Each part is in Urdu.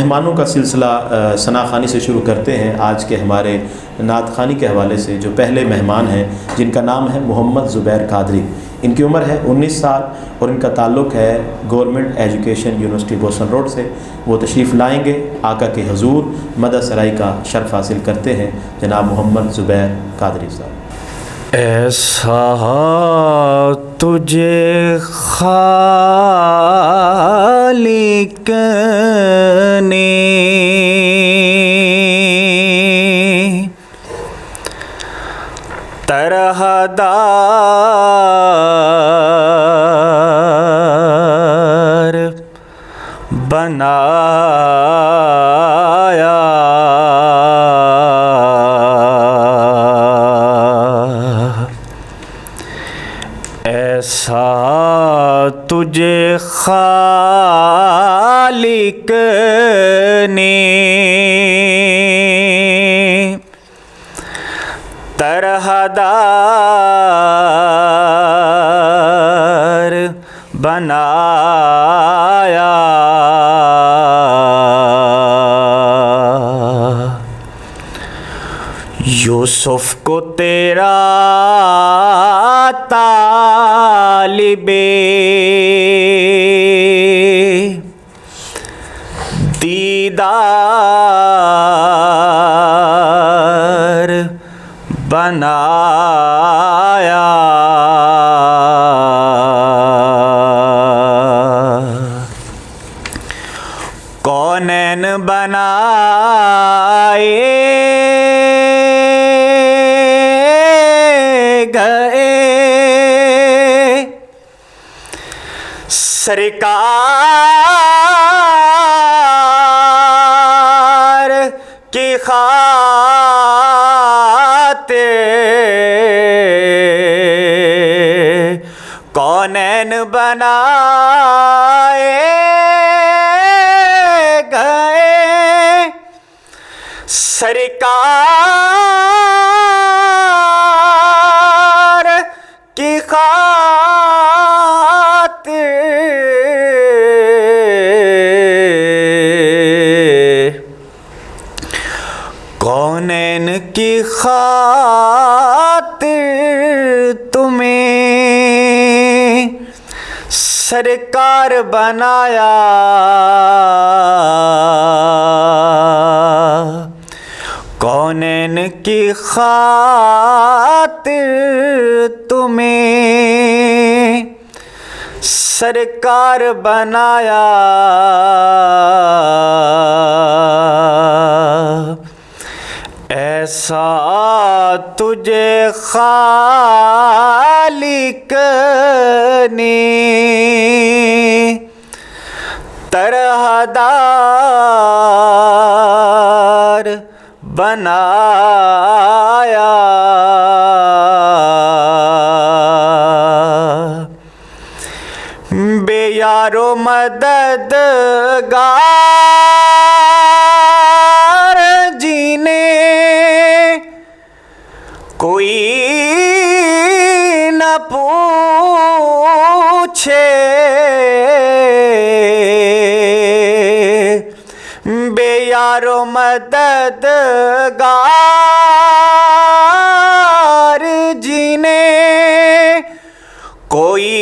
مہمانوں کا سلسلہ ثنا خوانی سے شروع کرتے ہیں آج کے ہمارے نعت خوانی کے حوالے سے۔ جو پہلے مہمان ہیں جن کا نام ہے محمد زبیر قادری، ان کی عمر ہے 19 سال اور ان کا تعلق ہے government education university Boston road سے۔ وہ تشریف لائیں گے، آقا کے حضور مدح سرائی کا شرف حاصل کرتے ہیں جناب محمد زبیر قادری صاحب۔ ایسا تجھے خالق نے طرح دار بنایا، ایسا تجھے خالق نے طرح دار بنایا، یوسف کو تیرا طالب دیدار بنایا، کونین بنائے گئے سرکار کی خاطر، کونین بنائے گئے سرکار کی خاطر، کونین کی خاطر تمہیں سرکار بنایا، کونین کی خاطر تمہیں سرکار بنایا، ایسا تجھے خالق نے طرح دار بنایا، بے یار و مددگار جینے کوئی نہ پوچھے، بے یار و مددگار جینے کوئی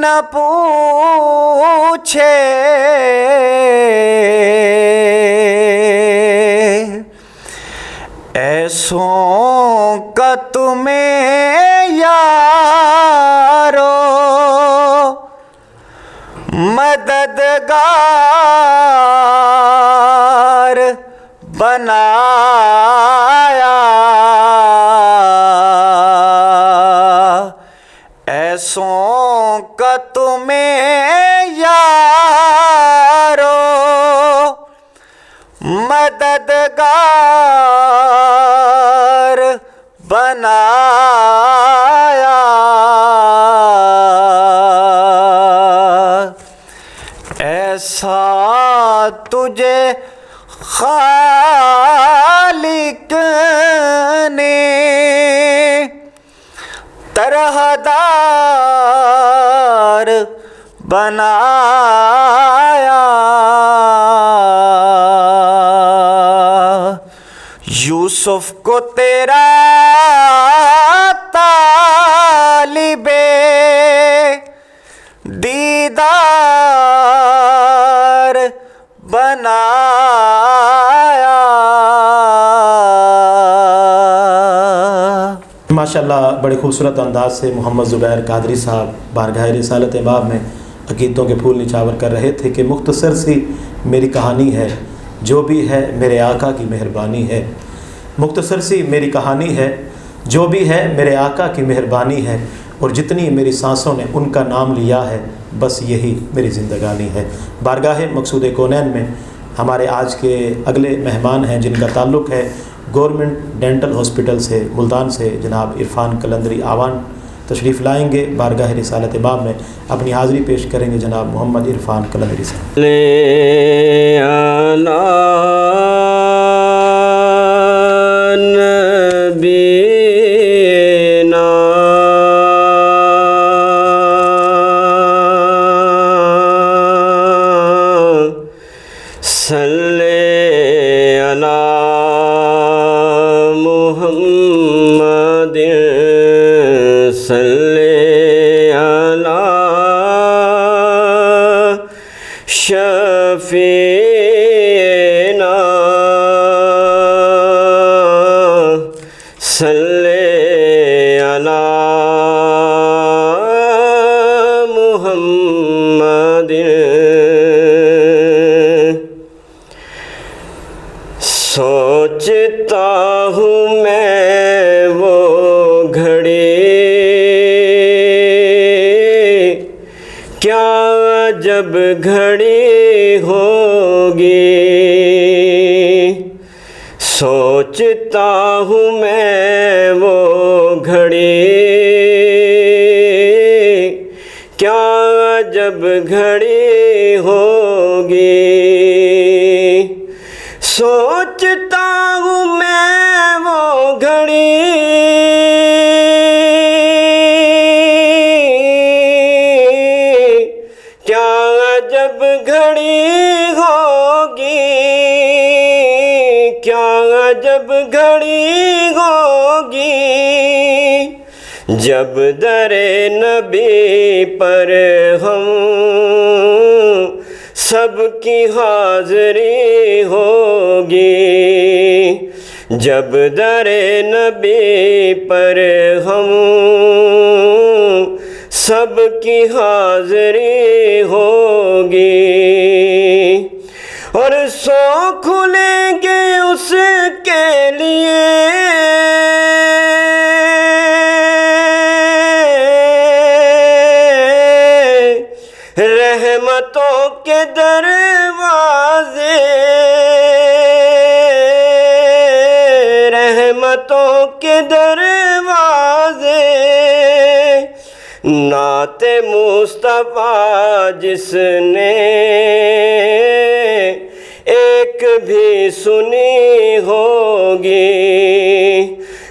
نہ پوچھے، ایسوں کا تمہیں یارو مددگار بنایا، ایسوں کا تمہیں یارو مددگار بنایا، ایسا تجھے خالق نے طرح دار بنایا، یوسف کو تیرا طالب دیدار بنایا۔ ماشاءاللہ بڑے خوبصورت انداز سے محمد زبیر قادری صاحب بارگاہ رسالت باب میں عقیدتوں کے پھول نچھاور کر رہے تھے کہ مختصر سی میری کہانی ہے، جو بھی ہے میرے آقا کی مہربانی ہے۔ مختصر سی میری کہانی ہے، جو بھی ہے میرے آقا کی مہربانی ہے، اور جتنی میری سانسوں نے ان کا نام لیا ہے، بس یہی میری زندگانی ہے۔ بارگاہ مقصود کونین میں ہمارے آج کے اگلے مہمان ہیں جن کا تعلق ہے گورنمنٹ ڈینٹل ہاسپٹل سے ملتان سے، جناب عرفان قلندری آوان تشریف لائیں گے۔ بارگاہ رسالت باب میں اپنی حاضری پیش کریں گے جناب محمد عرفان قلندری صاحب۔ شفیعنا صلی علی محمد۔ سوچتا ہوں میں وہ گھڑی کیا جب گھڑی ہوگی، سوچتا ہوں میں وہ گھڑی کیا جب گھڑی ہوگی، سوچتا ہوں میں وہ گھڑی کیا جب گھڑی ہوگی، کیا جب گھڑی ہوگی، جب در نبی پر ہم سب کی حاضری ہوگی، جب در نبی پر ہم سب کی حاضری ہوگی، اور سو کھلیں گے اس کے لیے رحمتوں کے دروازے، رحمتوں کے دروازے، نعت مصطفیٰ جس نے ایک بھی سنی ہوگی،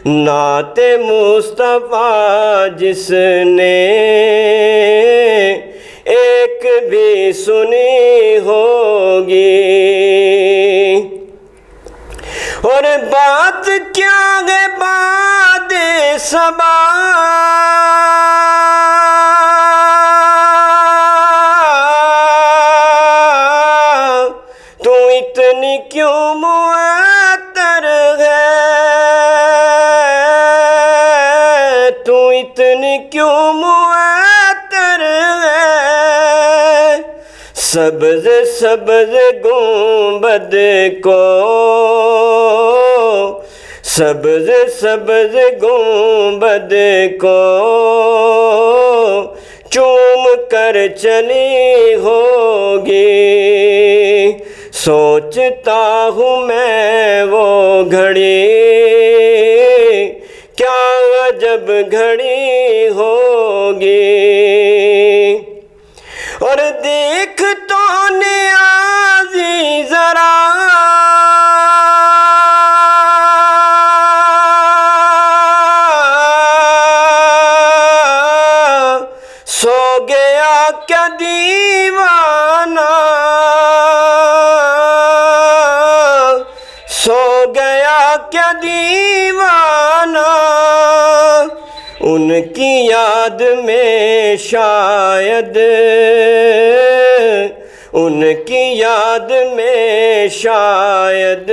نعت مصطفیٰ جس نے ایک بھی سنی ہوگی، اور بات کیا ہے باد صبا، تو اتنی کیوں معطر ہے، تو اتنی کیوں معطر ہے، سبز سبز گنبد کو، سبز سبز گنبد کو چوم کر چلی ہوگی، سوچتا ہوں میں وہ گھڑی کیا جب گھڑی ہوگی، اور دیکھ تو نیازی ذرا سو گیا کیا دیوانہ، سو گیا کیا دیوانہ ان کی یاد میں شاید، ان کی یاد میں شاید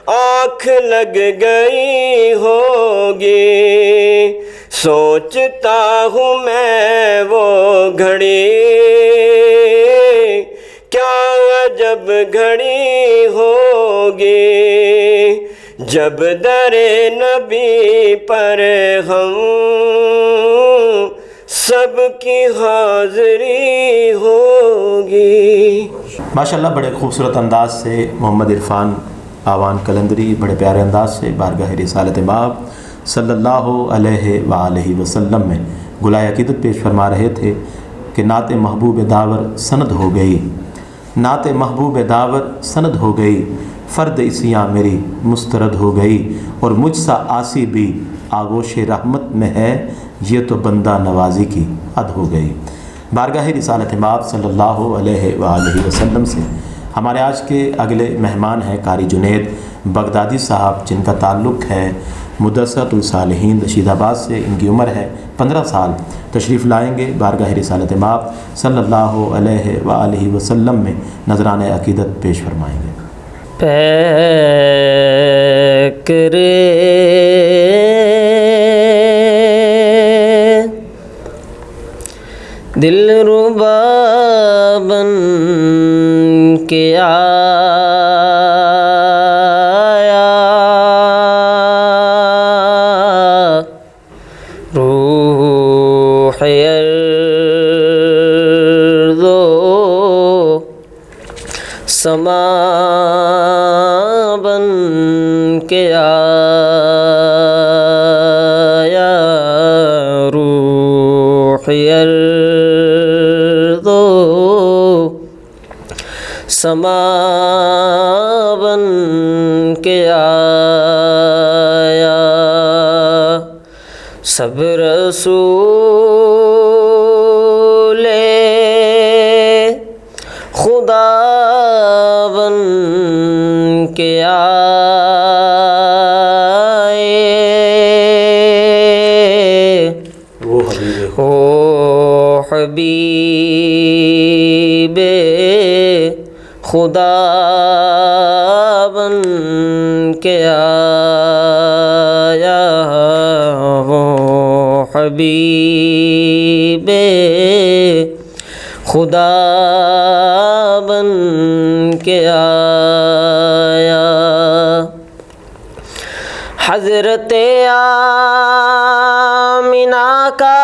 آنکھ لگ گئی ہوگی۔ سوچتا ہوں میں وہ گھڑی، کیا عجب گھڑی ہوگی، جب در نبی پر ہم سب کی حاضری ہوگی۔ ماشاءاللہ بڑے خوبصورت انداز سے محمد عرفان آوان قلندری بڑے پیارے انداز سے بارگاہ رسالت مآب صلی اللہ علیہ وآلہ وسلم میں گلائے عقیدت پیش فرما رہے تھے کہ نعت محبوب داور سند ہو گئی، نعت محبوب داور سند ہو گئی، فرد اسیاں میری مسترد ہو گئی، اور مجھ سا آسی بھی آغوش رحمت میں ہے، یہ تو بندہ نوازی کی حد ہو گئی۔ بارگاہ رسالت مآب صلی اللہ علیہ وآلہ وسلم سے ہمارے آج کے اگلے مہمان ہیں قاری جنید بغدادی صاحب، جن کا تعلق ہے مدرسۃ الصالحین رشید آباد سے۔ ان کی عمر ہے 15 سال۔ تشریف لائیں گے بارگاہ رسالت مآب صلی اللہ علیہ وآلہ وسلم میں نذرانہ عقیدت پیش فرمائیں گے۔ کرے دل ربا بن کے آیا، روح ارض و سما بن کے آیا، روح ارض و سما بن کے آیا، سب رسول خدا بن کے آئے، او حبیب خدا بن کے آیا، وہ حبیب خدا بن کے آیا، حضرت آمینہ کا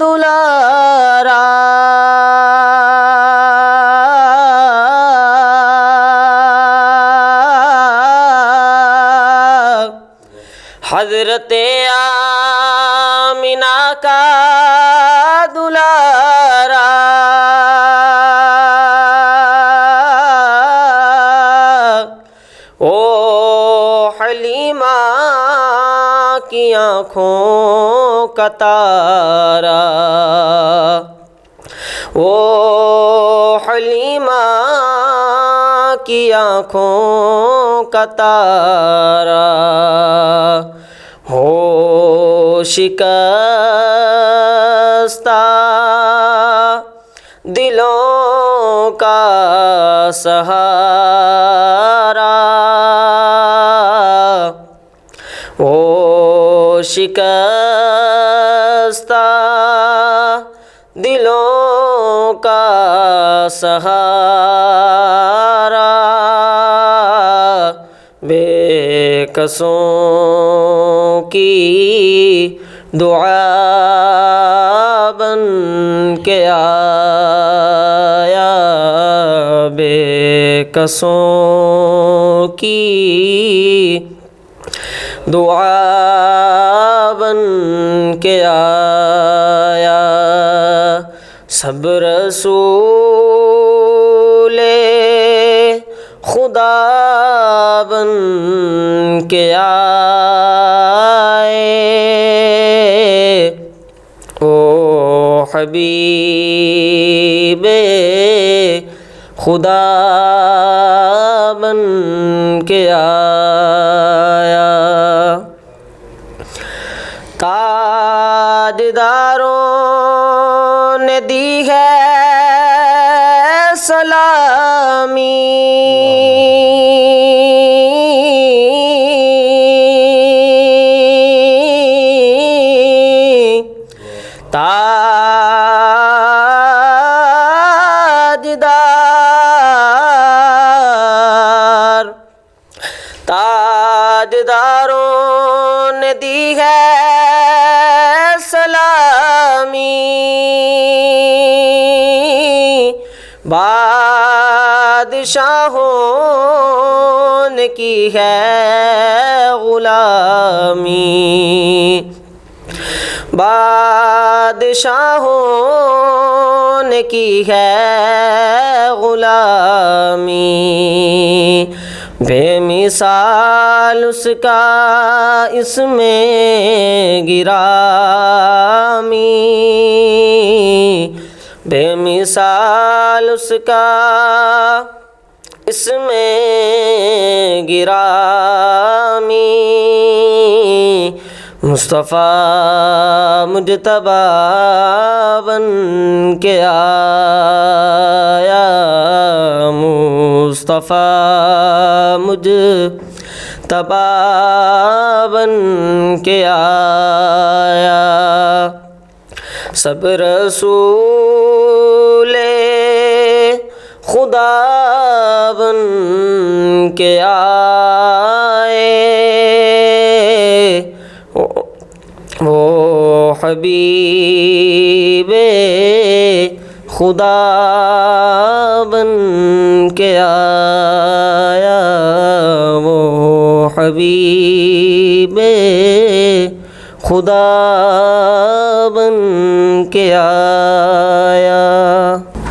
دلارا، حضرت آمینہ کا دلارا، او حلیمہ کی آنکھوں کا تارا، او حلیمہ کی آنکھوں کا تارا، ہو شکستہ دلوں کا سہارا، او شکستہ دلوں کا سہارا، بے کسوں کی دعا بن کے آیا، بے کسوں کی دعا بن کے آیا، سب رسول خدا بن کے آئے، او حبیب خدا بن کے آیا، تاجداروں نے دی ہے سلامی، تاجداروں نے دی ہے سلامی، بادشاہوں نے کی ہے غلامی، بادشاہوں نے کی ہے غلامی، بے مثال اس کا اس میں گرامی، بے مثال اس کا اس میں گرامی، مصطفیٰ مجتبی بن کے آیا، مصطفیٰ مجتبی بن کے آیا، سب رسول خدا بن کے آئے، وہ حبیب خدا بن کے آیا، وہ حبیب خدا بن کے آیا۔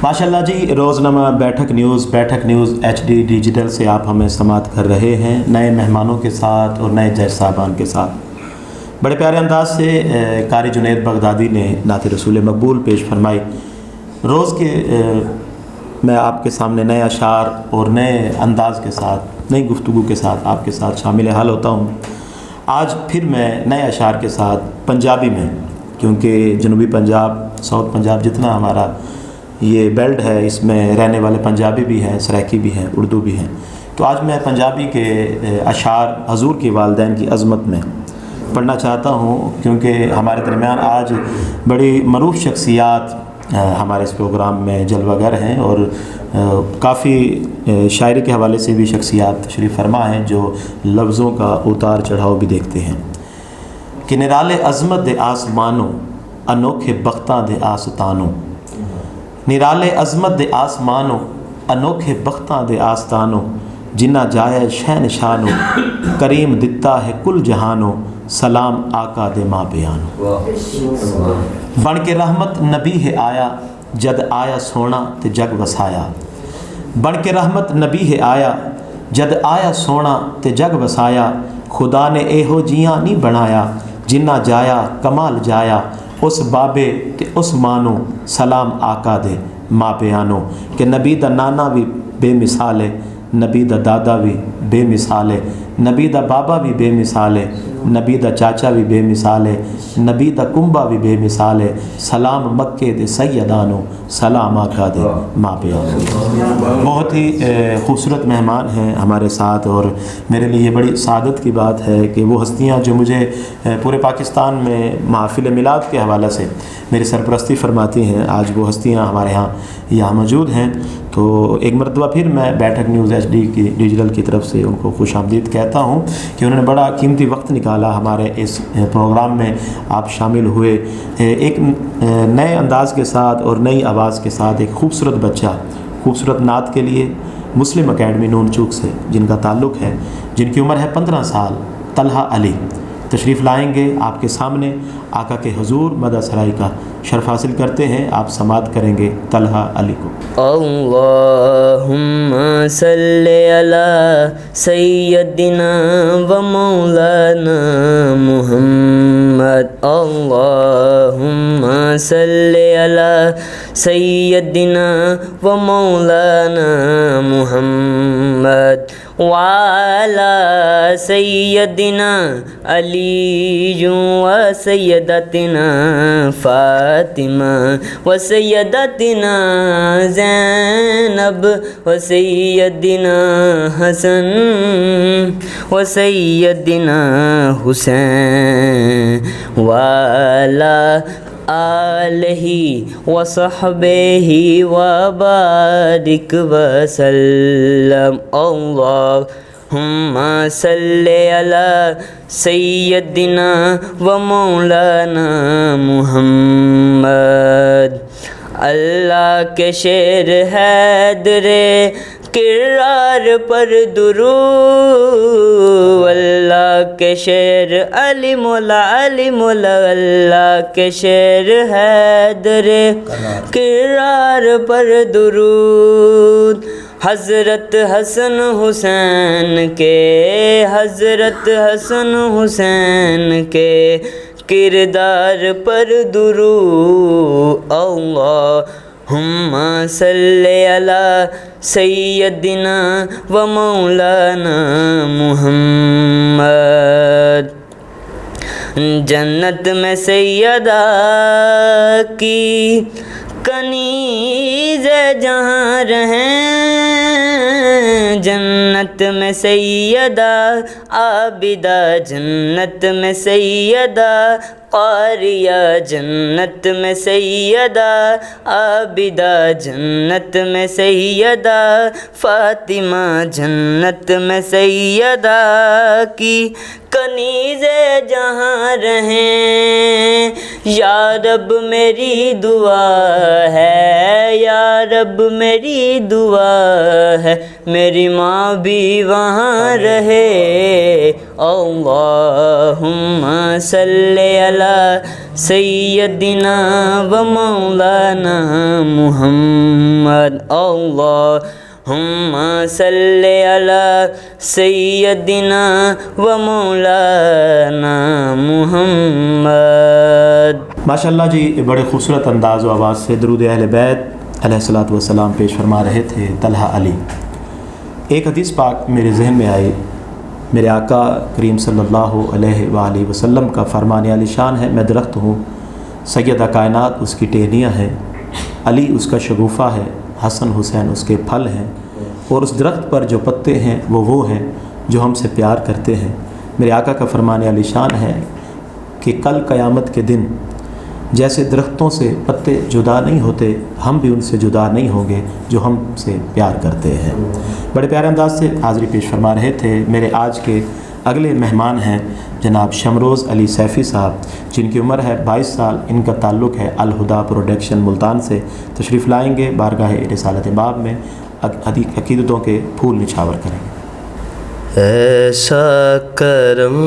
ماشاءاللہ جی، روزنامہ بیٹھک نیوز HD ڈیجیٹل سے آپ ہمیں سماعت کر رہے ہیں، نئے مہمانوں کے ساتھ اور نئے جج صاحبان کے ساتھ۔ بڑے پیارے انداز سے قاری جنید بغدادی نے نعت رسول مقبول پیش فرمائی۔ روز کے میں آپ کے سامنے نئے اشعار اور نئے انداز کے ساتھ، نئی گفتگو کے ساتھ آپ کے ساتھ شامل حال ہوتا ہوں۔ آج پھر میں نئے اشعار کے ساتھ پنجابی میں، کیونکہ جنوبی پنجاب، ساؤتھ پنجاب جتنا ہمارا یہ بیلٹ ہے، اس میں رہنے والے پنجابی بھی ہیں، سرائکی بھی ہیں، اردو بھی ہیں، تو آج میں پنجابی کے اشعار حضور کے والدین کی عظمت میں پڑھنا چاہتا ہوں، کیونکہ ہمارے درمیان آج بڑی معروف شخصیات ہمارے اس پروگرام میں جلوہ گر ہیں، اور کافی شاعری کے حوالے سے بھی شخصیات تشریف فرما ہیں جو لفظوں کا اتار چڑھاؤ بھی دیکھتے ہیں۔ کہ نرالے عظمت دے آسمانوں، انوکھے بختاں دے آستانوں، نرالے عظمت دے آسمانوں، انوکھے بختاں دے آستانوں، جنہ جائے شہنشانوں، کریم دتا ہے کل جہانوں، سلام آقا دے ماں بیانوں۔ بن کے رحمت نبی ہے آیا، جد آیا سونا تے جگ وسایا، بن کے رحمت نبی ہے آیا، جد آیا سونا تے جگ وسایا، خدا نے ایہو جیاں نہیں بنایا، جنہ جایا کمال جایا، اس بابے تے اس مانو، سلام آقا دے ماں بیانو۔ کہ نبی دا نانا بھی بے مثال ہے، نبی دا دادا بھی بے مثال ہے، نبی دا بابا بھی بے مثال ہے، نبی دا چاچا بھی بے مثال ہے، نبی دا کنبا بھی بے مثال ہے، سلام مکے دے سیدانو، سلام آقا دے ماں بیانو۔ بہت ہی خوبصورت مہمان ہیں ہمارے ساتھ، اور میرے لیے یہ بڑی سعادت کی بات ہے کہ وہ ہستیاں جو مجھے پورے پاکستان میں محافل میلاد کے حوالے سے میری سرپرستی فرماتی ہیں، آج وہ ہستیاں ہمارے یہاں موجود ہیں۔ تو ایک مرتبہ پھر میں بیٹھک نیوز HD کی ڈیجیٹل کی طرف سے ان کو خوش آمدید کہتا ہوں کہ انہوں نے بڑا قیمتی وقت نکالا ہمارے اس پروگرام میں، آپ شامل ہوئے ایک نئے انداز کے ساتھ اور نئی آواز کے ساتھ، ایک خوبصورت بچہ خوبصورت نعت کے لیے مسلم اکیڈمی نون چوک سے جن کا تعلق ہے، جن کی عمر ہے 15 سال، طلحہ علی تشریف لائیں گے آپ کے سامنے، آقا کے حضور مدح سرائی کا شرف حاصل کرتے ہیں، آپ سماعت کریں گے طلحہ علی کو۔ اللہم صلی علی سیدنا و مولانا محمد، اللہم صلی علی سیدنا و مولانا محمد وعلى سیدنا علی و سیدتنا فاطمہ و سیدتنا زینب و سیدنا حسن و سیدنا حسین وعلى آلہ و صحبہ و بارک وسلم اللہم صلی علی سیدنا و مولانا محمد اللہ کے شعر حیدر کرار پر درود اللہ کے شعر علی مولا اللہ کے شعر حیدر کرار پر درود حضرت حسن حسین کے کردار پر درود اللہم صلی علی سیدنا و مولانا محمد جنت میں سیدہ کی کنیز جہاں رہیں جنت میں سیدہ عابدہ جنت میں سیدہ قاریہ جنت میں سیدہ عابدہ جنت میں سیدہ فاطمہ جنت میں سیدہ کی کنیز جہاں رہیں یا رب میری دعا ہے یا رب میری دعا ہے میری ماں بھی وہاں رہے اللہم صلی علی سیدنا و مولانا محمد اللہم صلی علی سیدنا و مولانا محمد۔ ماشاءاللہ جی، بڑے خوبصورت انداز و آواز سے درود اہل بیت علیہ الصلوۃ والسلام پیش فرما رہے تھے طلحہ علی۔ ایک حدیث پاک میرے ذہن میں آئی، میرے آقا کریم صلی اللہ علیہ وآلہ وسلم کا فرمان عالی شان ہے، میں درخت ہوں، سیدہ کائنات اس کی ٹہنیاں ہیں، علی اس کا شگوفہ ہے، حسن حسین اس کے پھل ہیں، اور اس درخت پر جو پتے ہیں وہ ہیں جو ہم سے پیار کرتے ہیں۔ میرے آقا کا فرمان عالی شان ہے کہ کل قیامت کے دن جیسے درختوں سے پتے جدا نہیں ہوتے، ہم بھی ان سے جدا نہیں ہوں گے جو ہم سے پیار کرتے ہیں۔ بڑے پیارے انداز سے حاضری پیش فرما رہے تھے۔ میرے آج کے اگلے مہمان ہیں جناب شمروز علی سیفی صاحب، جن کی عمر ہے 22 سال، ان کا تعلق ہے الہدا پروڈکشن ملتان سے۔ تشریف لائیں گے بارگاہ رسالت باب میں، عقیدتوں کے پھول نچھاور کریں گے۔ ایسا کرم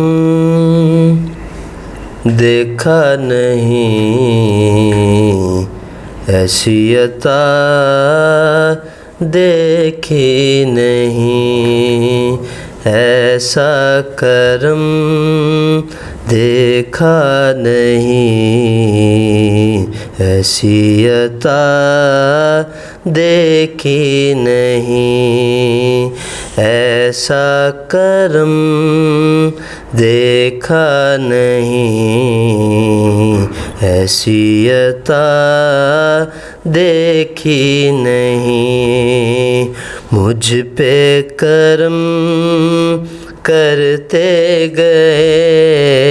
دیکھا نہیں، ایسی عطا دیکھی نہیں، ایسا کرم دیکھا نہیں، ایسی عطا دیکھی نہیں، ایسا کرم دیکھا نہیں، ایسی عطا دیکھی نہیں، مجھ پہ کرم کرتے گئے،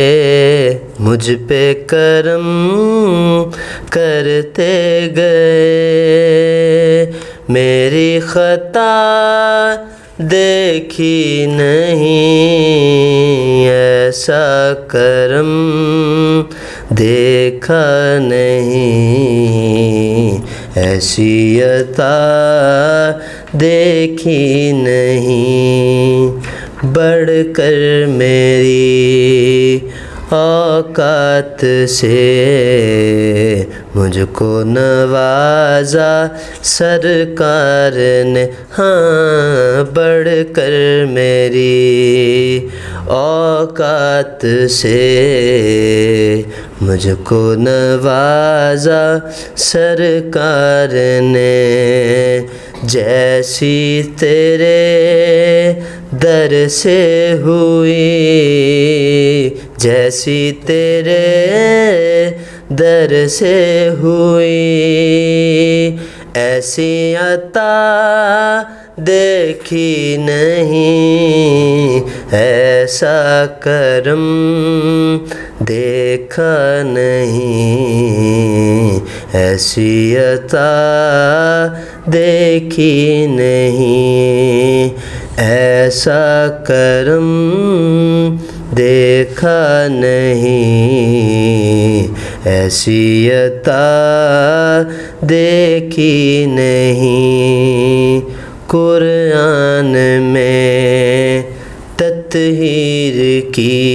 مجھ پہ کرم کرتے گئے، میری خطا دیکھی نہیں، ایسا کرم دیکھا نہیں، ایسی عطا دیکھی نہیں، بڑھ کر میری اوقات سے مجھ کو نوازا سرکار نے، ہاں بڑھ کر میری اوقات سے مجھ کو نوازا سرکار نے، جیسی تیرے در سے ہوئی، جیسی تیرے در سے ہوئی، ایسی عطا دیکھی نہیں، ایسا کرم دیکھا نہیں، ایسی عطا دیکھی نہیں، ایسا کرم دیکھا نہیں، ایسی عطا دیکھی نہیں۔ قرآن میں تطہیر کی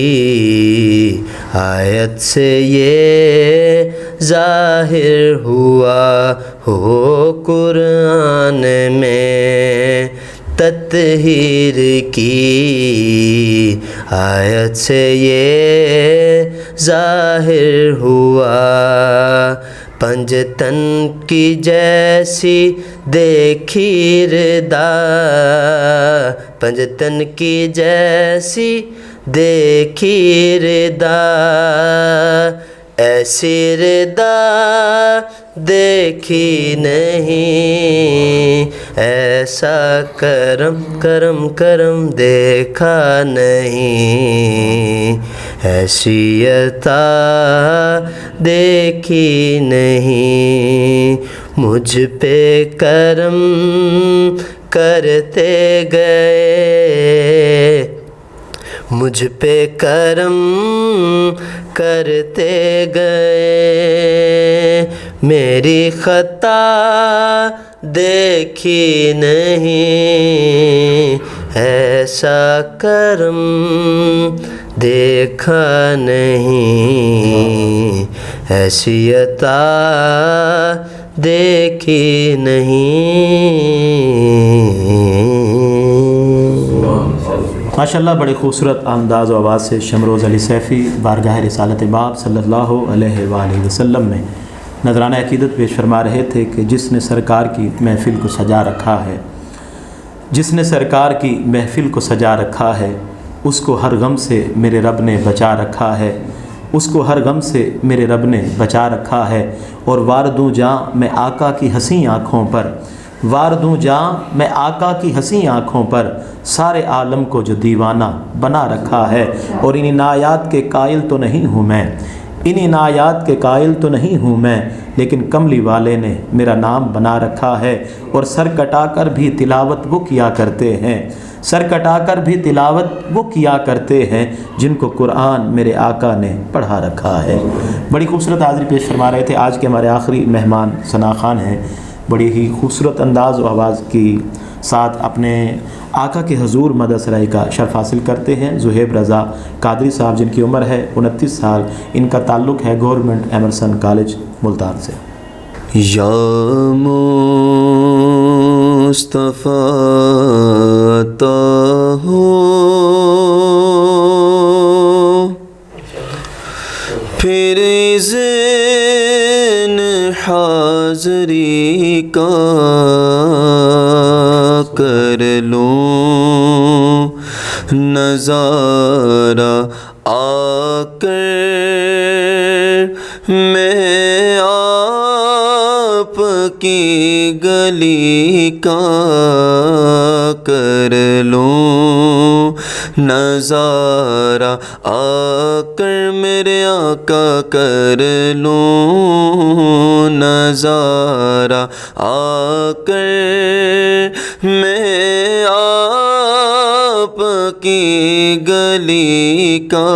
آیت سے یہ ظاہر ہوا ہو، قرآن میں تطہیر کی آیت سے یہ ظاہر ہوا، پنجتن کی جیسی دیکھی ردا، پنجتن کی جیسی دیکھی ردا، ایسی ردا دیکھی نہیں، ایسا کرم کرم کرم دیکھا نہیں، ایسی عطا دیکھی نہیں، مجھ پہ کرم کرتے گئے، مجھ پہ کرم کرتے گئے، میری خطا دیکھی نہیں، ایسا کرم دیکھا نہیں، ایسی عطا دیکھی نہیں۔ ماشاءاللہ بڑے خوبصورت انداز و آواز سے شمروز علی سیفی بارگاہ رسالت باب صلی اللہ علیہ وآلہ وسلم میں نذرانہ عقیدت پیش فرما رہے تھے کہ جس نے سرکار کی محفل کو سجا رکھا ہے، جس نے سرکار کی محفل کو سجا رکھا ہے، اس کو ہر غم سے میرے رب نے بچا رکھا ہے، اس کو ہر غم سے میرے رب نے بچا رکھا ہے، اور وار دوں جاں میں آقا کی حسین آنکھوں پر، وار دوں جاں میں آقا کی حسین آنکھوں پر، سارے عالم کو جو دیوانہ بنا رکھا ہے، اور ان عنایات کے قائل تو نہیں ہوں میں، ان عنایات کے قائل تو نہیں ہوں میں، لیکن کملی والے نے میرا نام بنا رکھا ہے، اور سر کٹا کر بھی تلاوت وہ کیا کرتے ہیں، سر کٹا کر بھی تلاوت وہ کیا کرتے ہیں جن کو قرآن میرے آقا نے پڑھا رکھا ہے۔ بڑی خوبصورت حاضری پیش فرما رہے تھے۔ آج کے ہمارے آخری مہمان ثنا خان ہیں، بڑی ہی خوبصورت انداز و آواز کی ساتھ اپنے آقا کے حضور مدح سرائی کا شرف حاصل کرتے ہیں زہیب رضا قادری صاحب، جن کی عمر ہے 29 سال، ان کا تعلق ہے گورنمنٹ ایمرسن کالج ملتان سے۔ یا مصطفیٰ عطا ہو پھر اذن حاضری کا کر لوں نظارہ آ کر میں آپ کی گلی کا کر لوں نظارہ آ کر میرے آقا کر لوں نظارہ آ کر میں آپ کی گلی کا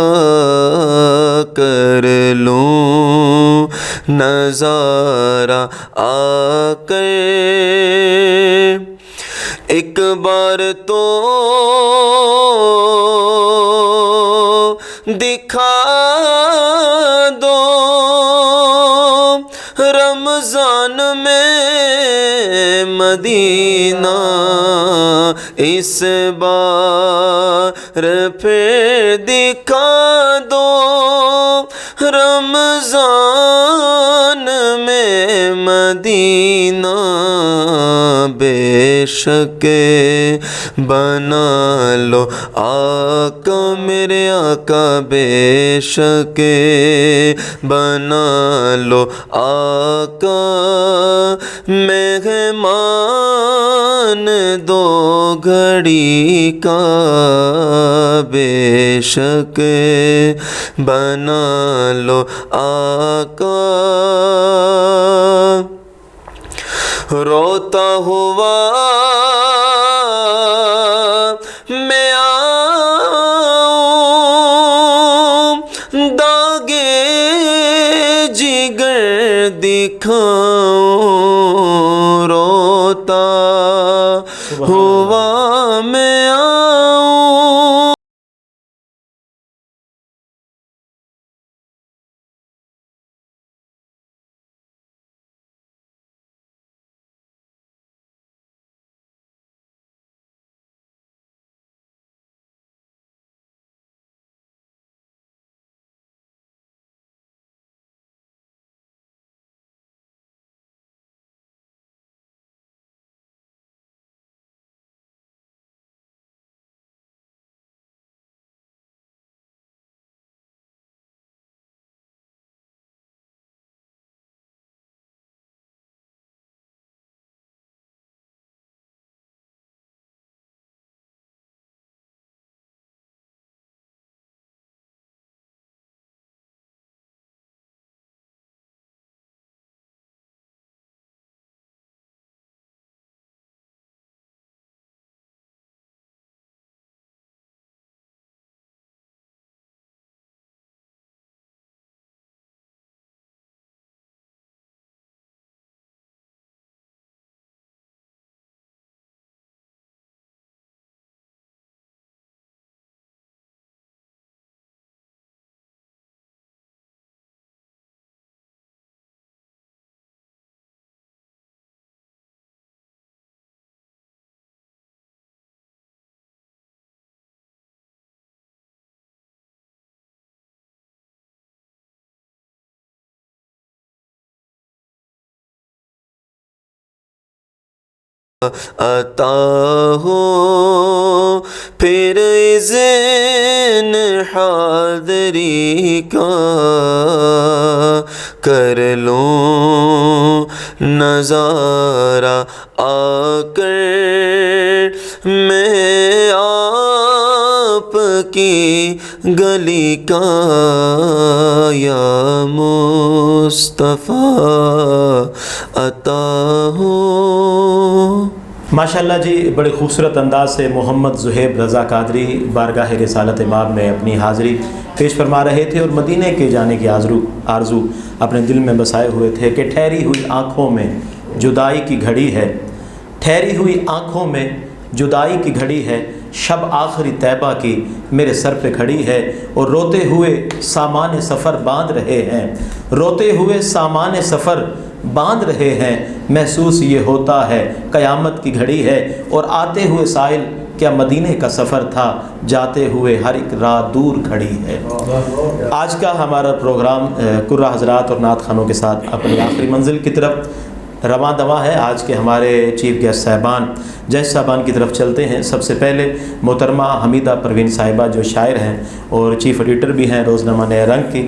کر لوں نظارہ آ کر ایک بار تو دکھا دو رمضان میں مدینہ اس بار پھر دکھا دو، رمضان میں مدینہ بے شک بنا لو آقا میرے آقا، بے شک بنا لو آقا مہمان دو گھڑی کا، بے شک بنا لو آقا۔ روتا ہوا میں آؤں، داغے جگر دکھاؤں، روتا ہوا میں آؤں۔ عطا ہو پھر اذن حاضری کا، کر لوں نظارہ آ کر میں آپ کی گلی کا، یا مصطفیٰ عطا ہو۔ ماشاءاللہ جی، بڑے خوبصورت انداز سے محمد زہیب رضا قادری بارگاہ رسالت امام میں اپنی حاضری پیش فرما رہے تھے، اور مدینے کے جانے کی آرزو اپنے دل میں بسائے ہوئے تھے کہ ٹھہری ہوئی آنکھوں میں جدائی کی گھڑی ہے، ٹھہری ہوئی آنکھوں میں جدائی کی گھڑی ہے، شب آخری طیبہ کی میرے سر پہ کھڑی ہے، اور روتے ہوئے سامان سفر باندھ رہے ہیں، روتے ہوئے سامان سفر باندھ رہے ہیں، محسوس یہ ہوتا ہے قیامت کی گھڑی ہے، اور آتے ہوئے سائل کیا مدینے کا سفر تھا، جاتے ہوئے ہر ایک راہ دور کھڑی ہے۔ آج کا ہمارا پروگرام قرہ حضرات اور نعت خوانوں کے ساتھ اپنی آخری منزل کی طرف رواں دواں ہے۔ آج کے ہمارے چیف گیسٹ صاحبان جج صاحبان کی طرف چلتے ہیں۔ سب سے پہلے محترمہ حمیدہ پروین صاحبہ جو شاعر ہیں اور چیف ایڈیٹر بھی ہیں روزنامہ نئے رنگ کی،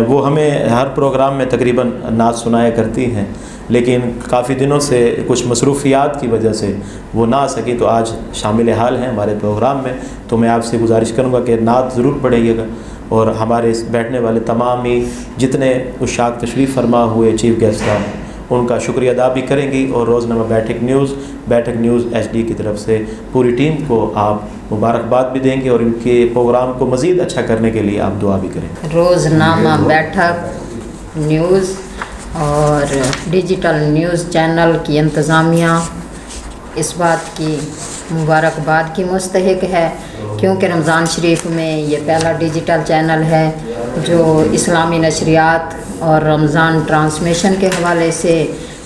وہ ہمیں ہر پروگرام میں تقریباً نعت سنایا کرتی ہیں، لیکن کافی دنوں سے کچھ مصروفیات کی وجہ سے وہ نہ آ سکی، تو آج شامل حال ہیں ہمارے پروگرام میں۔ تو میں آپ سے گزارش کروں گا کہ نعت ضرور پڑھیے گا، اور ہمارے بیٹھنے والے تمام ہی جتنے اشاق تشریف فرما ہوئے چیف گیسٹ صاحب ان کا شکریہ ادا بھی کریں گی، اور روزنامہ بیٹھک نیوز ایچ ڈی کی طرف سے پوری ٹیم کو آپ مبارکباد بھی دیں گے، اور ان کے پروگرام کو مزید اچھا کرنے کے لیے آپ دعا بھی کریں۔ روزنامہ بیٹھک نیوز اور ڈیجیٹل نیوز چینل کی انتظامیہ اس بات کی مبارکباد کی مستحق ہے کیونکہ رمضان شریف میں یہ پہلا ڈیجیٹل چینل ہے جو اسلامی نشریات اور رمضان ٹرانسمیشن کے حوالے سے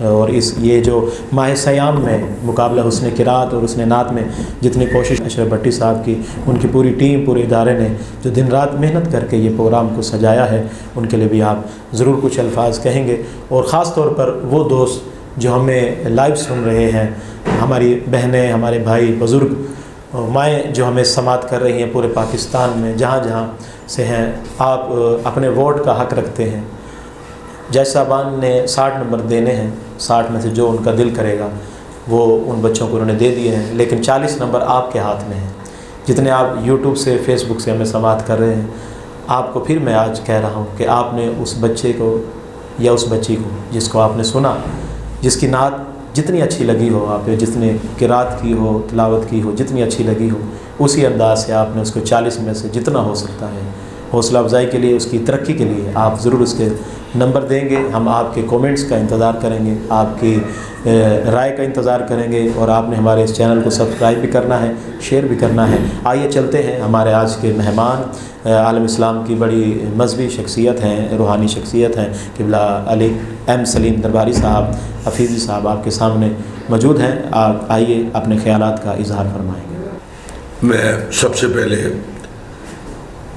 اور یہ جو ماہ سیام میں مقابلہ حسن قرات اور حسن نعت میں جتنی کوشش اشرف بھٹی صاحب کی، ان کی پوری ٹیم، پورے ادارے نے جو دن رات محنت کر کے یہ پروگرام کو سجایا ہے، ان کے لیے بھی آپ ضرور کچھ الفاظ کہیں گے. اور خاص طور پر وہ دوست جو ہمیں لائیو سن رہے ہیں، ہماری بہنیں، ہمارے بھائی، بزرگ، مائیں جو ہمیں سماعت کر رہی ہیں پورے پاکستان میں، جہاں جہاں سے ہیں، آپ اپنے ووٹ کا حق رکھتے ہیں. جج صاحبان نے 60 نمبر دینے ہیں، 60 میں سے جو ان کا دل کرے گا وہ ان بچوں کو انہوں نے دے دیے ہیں، لیکن 40 نمبر آپ کے ہاتھ میں ہیں. جتنے آپ یوٹیوب سے، فیس بک سے ہمیں سماعت کر رہے ہیں، آپ کو پھر میں آج کہہ رہا ہوں کہ آپ نے اس بچے کو یا اس بچی کو جس کو آپ نے سنا، جس کی نعت جتنی اچھی لگی ہو، آپ نے جتنی قرات کی ہو، تلاوت کی ہو، جتنی اچھی لگی ہو، اسی انداز سے آپ نے اس کو 40 میں سے جتنا ہو سکتا ہے حوصلہ افزائی کے لیے، اس کی ترقی کے لیے آپ ضرور اس کے نمبر دیں گے. ہم آپ کے کومنٹس کا انتظار کریں گے، آپ کی رائے کا انتظار کریں گے، اور آپ نے ہمارے اس چینل کو سبسکرائب بھی کرنا ہے، شیئر بھی کرنا ہے. آئیے چلتے ہیں ہمارے آج کے مہمان، عالم اسلام کی بڑی مذہبی شخصیت ہیں، روحانی شخصیت ہیں، قبلہ علی ایم سلیم درباری صاحب، حفیظی صاحب آپ کے سامنے موجود ہیں. آپ آئیے اپنے خیالات کا اظہار فرمائیں گے. میں سب سے پہلے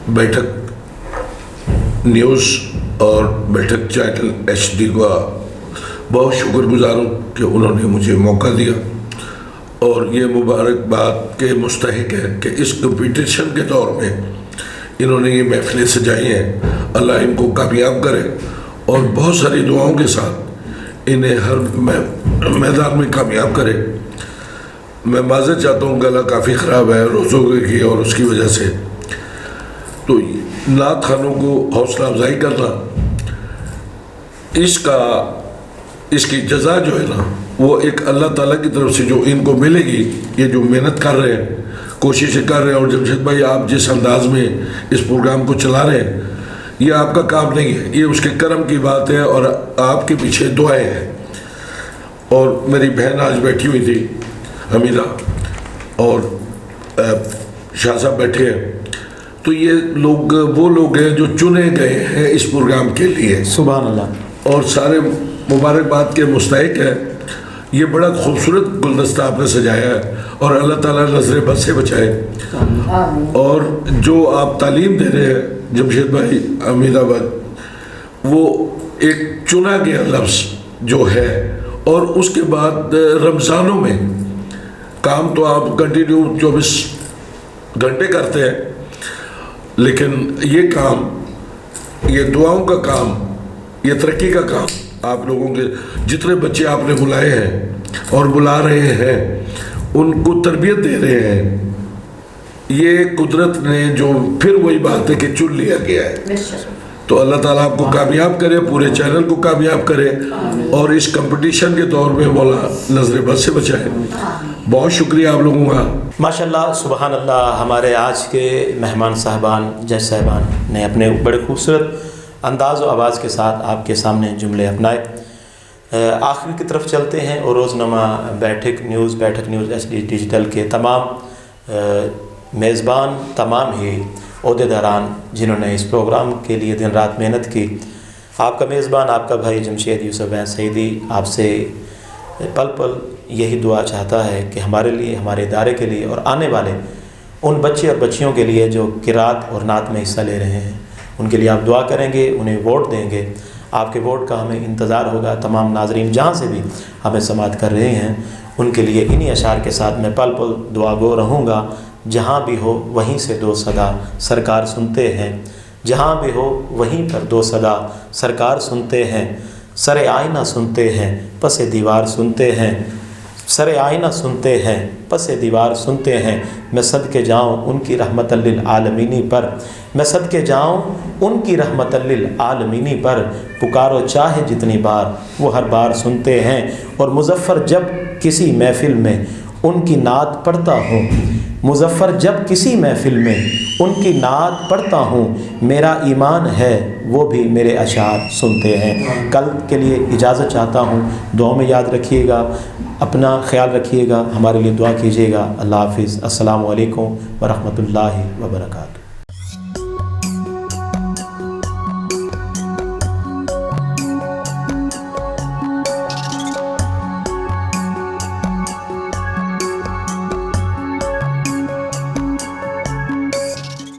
بیٹھک نیوز اور بیٹھک چینل HD کا بہت شکر گزار ہوں کہ انہوں نے مجھے موقع دیا، اور یہ مبارکباد کے مستحق ہے کہ اس کمپٹیشن کے دور میں انہوں نے یہ محفلیں سجائی ہیں. اللہ ان کو کامیاب کرے اور بہت ساری دعاؤں کے ساتھ انہیں ہر میدان میں کامیاب کرے. میں معذرت چاہتا ہوں، گلا کافی خراب ہے روزوں کی، اور اس کی وجہ سے تو نعت خانوں کو حوصلہ افزائی کرنا، اس کی جزا جو ہے نا، وہ ایک اللہ تعالیٰ کی طرف سے جو ان کو ملے گی. یہ جو محنت کر رہے ہیں، کوششیں کر رہے ہیں، اور جمشید بھائی آپ جس انداز میں اس پروگرام کو چلا رہے ہیں، یہ آپ کا کام نہیں ہے، یہ اس کے کرم کی بات ہے، اور آپ کے پیچھے دعائیں ہیں. اور میری بہن آج بیٹھی ہوئی تھی حمیدہ، اور شاہ صاحب بیٹھے ہیں، تو یہ لوگ وہ لوگ ہیں جو چنے گئے ہیں اس پروگرام کے لیے. سبحان اللہ. اور سارے مبارکباد کے مستحق ہیں. یہ بڑا خوبصورت گلدستہ آپ نے سجایا ہے، اور اللہ تعالیٰ نظر بد سے بچائے. اور جو آپ تعلیم دے رہے ہیں جمشید بھائی حمید آباد، وہ ایک چنا گیا لفظ جو ہے، اور اس کے بعد رمضانوں میں کام تو آپ کنٹینیو 24 گھنٹے کرتے ہیں، لیکن یہ کام، یہ دعاؤں کا کام، یہ ترقی کا کام، آپ لوگوں کے جتنے بچے آپ نے بلائے ہیں اور بلا رہے ہیں، ان کو تربیت دے رہے ہیں. یہ قدرت نے جو پھر وہی بات ہے کہ چن لیا گیا ہے. تو اللہ تعالیٰ آپ کو کامیاب کرے، پورے چینل کو کامیاب کرے، اور اس کمپٹیشن کے دور میں مولا نظر بد سے بچائے. بہت شکریہ آپ لوگوں کا. ماشاءاللہ، سبحان اللہ. ہمارے آج کے مہمان صاحبان، جج صاحبان نے اپنے بڑے خوبصورت انداز و آواز کے ساتھ آپ کے سامنے جملے اپنائے. آخر کی طرف چلتے ہیں، اور روزنامہ بیٹھک نیوز HD ڈیجیٹل کے تمام میزبان، تمام ہی عہدیداران جنہوں نے اس پروگرام کے لیے دن رات محنت کی. آپ کا میزبان، آپ کا بھائی جمشید یوسف سعیدی آپ سے پل پل یہی دعا چاہتا ہے کہ ہمارے لیے، ہمارے ادارے کے لیے، اور آنے والے ان بچے اور بچیوں کے لیے جو قرات اور نعت میں حصہ لے رہے ہیں، ان کے لیے آپ دعا کریں گے، انہیں ووٹ دیں گے. آپ کے ووٹ کا ہمیں انتظار ہوگا. تمام ناظرین جہاں سے بھی ہمیں سماعت کر رہے ہیں، ان کے لیے انہی اشعار کے ساتھ میں پل پل دعا گو رہوں گا. جہاں بھی ہو وہیں سے دو صدا سرکار سنتے ہیں، جہاں بھی ہو وہیں پر دو صدا سرکار سنتے ہیں. سر آئینہ سنتے ہیں، پس دیوار سنتے ہیں، سر آئینہ سنتے ہیں، پس دیوار سنتے ہیں. میں صدقے جاؤں ان کی رحمت للعالمینی پر، میں صدقے جاؤں ان کی رحمت للعالمینی پر. پکارو چاہے جتنی بار وہ ہر بار سنتے ہیں. اور مظفر جب کسی محفل میں ان کی نعت پڑھتا ہوں، مظفر جب کسی محفل میں ان کی نعت پڑھتا ہوں، میرا ایمان ہے وہ بھی میرے اشعار سنتے ہیں. کل کے لیے اجازت چاہتا ہوں. دعا میں یاد رکھیے گا، اپنا خیال رکھیے گا، ہمارے لیے دعا کیجیے گا. اللہ حافظ. السلام علیکم ورحمۃ اللہ وبرکاتہ.